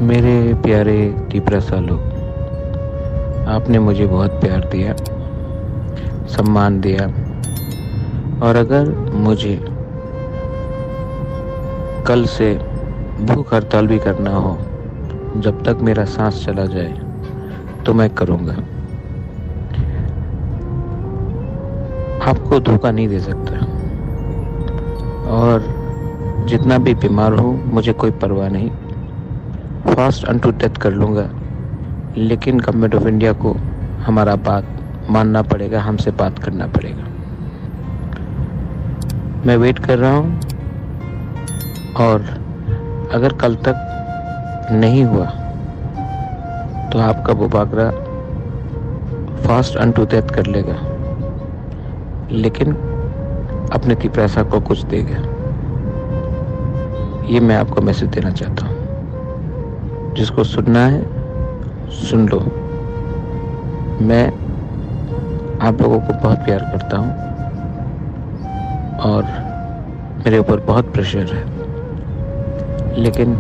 मेरे प्यारे तीपरा लोग, आपने मुझे बहुत प्यार दिया, सम्मान दिया। और अगर मुझे कल से भूख हड़ताल भी करना हो, जब तक मेरा सांस चला जाए, तो मैं करूँगा। आपको धोखा नहीं दे सकता। और जितना भी बीमार हो, मुझे कोई परवाह नहीं। फास्ट अनटू डेथ कर लूँगा, लेकिन गवर्नमेंट ऑफ इंडिया को हमारा बात मानना पड़ेगा, हमसे बात करना पड़ेगा। मैं वेट कर रहा हूँ, और अगर कल तक नहीं हुआ तो आपका बुबागरा फास्ट अनटू डेथ कर लेगा, लेकिन अपने तीपरा को कुछ देगा। ये मैं आपको मैसेज देना चाहता हूँ। जिसको सुनना है सुन लो। मैं आप लोगों को बहुत प्यार करता हूँ, और मेरे ऊपर बहुत प्रेशर है, लेकिन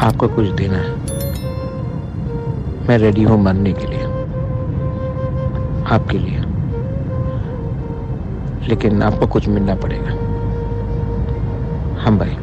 आपको कुछ देना है। मैं रेडी हूँ मरने के लिए, आपके लिए, लेकिन आपको कुछ मिलना पड़ेगा। हम भाई।